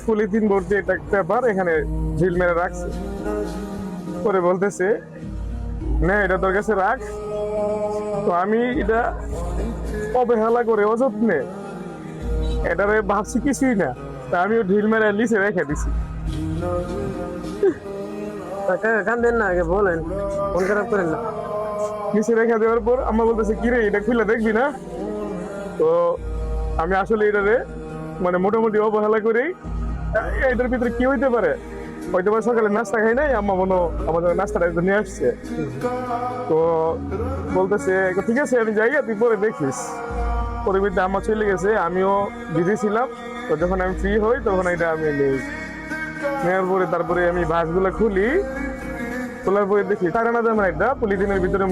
Polythene ভর্তি একটা paper এখানে ঝিল মেরে রাখছে। পরে বলতেছে না এটা তোর কাছে রাখ। তো আমি এটা অবহেলা করে অযত্নে এটারে ভাবছি কিছুই না, তা আমিও ঢিল মেরে নিচে রেখে দিছি। কান্দেন না, আগে বলেন, মন খারাপ করেন না। নিচে রেখে দেওয়ার পর আম্মা বলতেছে কিরে এটা খুলে দেখবি না। তো আমি আসলে এটারে মানে মোটামুটি অবহেলা করেই এটার ভিতরে কি হইতে পারে, হয়তো বা সকালে নাস্তা খাই নাই, আম্মা মনে আমাদের নাস্তাটা একটু নিয়ে আসছে। তো বলতেছে ঠিক আছে আমি যাই, তুই পরে দেখিস। পরে বিদ্যা আম্মা চলে গেছে, আমিও বিজি ছিলাম। তো যখন আমি ফ্রি হই তখন এটা আমি নেই, নেওয়ার পরে তারপরে আমি বাসগুলো খুলি, খোলার পরে দেখি টাকানা দাম একটা পলিথিনের ভিতরে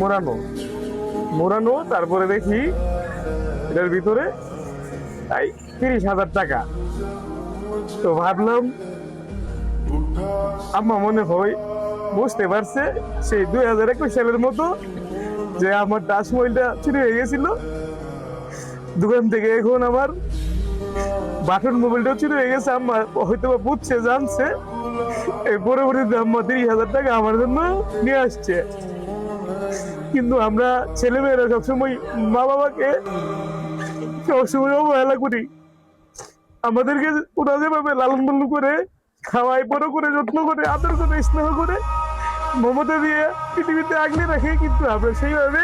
মোড়ানো। তারপরে দেখি এটার ভিতরে তাই 30,000 টাকা। তো ভাবলাম আম্মা মনে হয় বুঝতে পারছে সেই 2021 সালের মতো যে আমার টাচ মোবাইলটা চুরি হয়ে গেছিল দোকান থেকে, এখন আমার বাটন মোবাইলটাও চুরি হয়ে গেছে। আম্মা হয়তো বা বুঝছে, জানছে, এই পরবর্তীতে আম্মা 30,000 টাকা আমার জন্য নিয়ে আসছে। কিন্তু আমরা ছেলেমেয়েরা সবসময় মা বাবাকে সবসময় অবহেলা করি। আমাদেরকে ওরা যেভাবে লালন পালন করে খাওয়াই, বড় করে, যত্ন করে, আদর করে, স্নেহ করে, মমতা দিয়ে পৃথিবীতে আগলে রাখে, কিন্তু আমরা সেইভাবে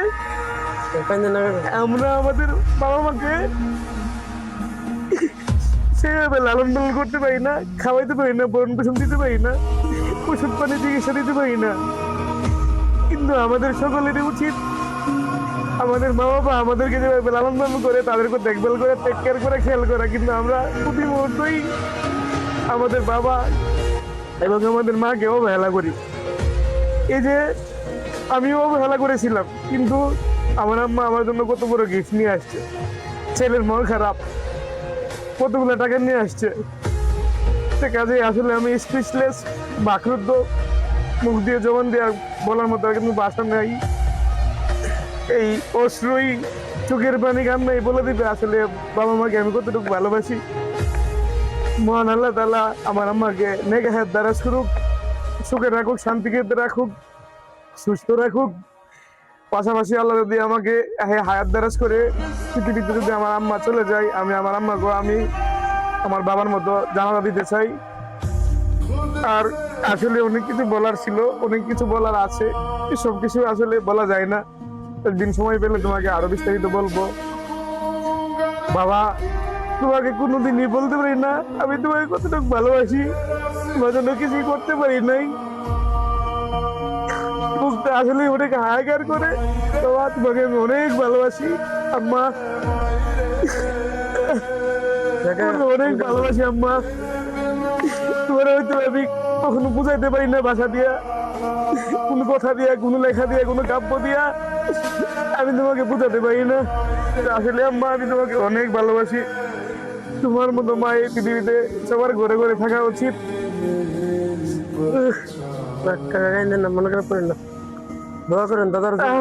আমরা আমাদের বাবা মাকে সেইভাবে লালন পালন করতে পারি না, খাওয়াইতে পারি না, ভরণ পোষণ দিতে পারি না, ওষুধ পানি চিকিৎসা দিতে পারি না। কিন্তু আমাদের সকলেরই উচিত আমাদের মা বাবা আমাদেরকে যেভাবে লালন পালন করে তাদেরকে দেখভাল করে, টেক কেয়ার করে, খেয়াল করা। কিন্তু আমরা প্রতি মুহূর্তই আমাদের বাবা এবং আমাদের মাকে অবহেলা করি। এই যে আমিও অবহেলা করেছিলাম, কিন্তু আমার আম্মা আমার জন্য কত বড় গিফট নিয়ে আসছে। ছেলের মন খারাপ, কতগুলো টাকা নিয়ে আসছে। সে কাজে আসলে আমি স্পিচলেস, বাকরুদ্ধ, মুখ দিয়ে জবান দিয়ে বলার মতো কিন্তু বাসা নেই। এই অশ্রুই চোখের পানি কান্নাই বলে দিবে আসলে বাবা মাকে আমি কতটুকু ভালোবাসি। মহান আল্লাহ তাআলা আমার আম্মাকে নেক হায়াত দারাজ করুক, সুখে রাখুক, শান্তিকে রাখুক, সুস্থ রাখুক। পাশাপাশি আল্লাহ যদি আমাকে হায়াত দারাজ করে পৃথিবীতে যদি আমার আম্মা চলে যায়, আমি আমার আম্মাকে আমি আমার বাবার মতো জানাজা দিতে চাই। আর আসলে অনেক কিছু বলার ছিল, অনেক কিছু বলার আছে, সব কিছু আসলে বলা যায় না। একদিন সময় পেলে তোমাকে আরো বিস্তারিত বলবো। বাবা, তোমাকে কোনোদিনই বলতে পারি না আমি তোমাকে কতটুকু ভালোবাসি। তোমার জন্য কিছুই করতে পারি নাই, মুখটা আসলে অনেক হাহাকার করে। বাবা, তোমাকে আমি অনেক ভালোবাসি। আম্মা, অনেক ভালোবাসি আম্মা। তোমার হয়তো আমি কখনো বুঝাইতে পারি না ভাষা দিয়া, কোনো কথা দিয়া, কোনো লেখা দিয়া, কোনো কাব্য দিয়া আমি তোমাকে বুঝাতে পারি না। আসলে আম্মা আমি তোমাকে অনেক ভালোবাসি। তোমার মতো মা এই পৃথিবীতে সবার ঘরে ঘরে থাকা উচিত। মনে খারাপ করেন না, দোয়া করেন দাদার জন্য।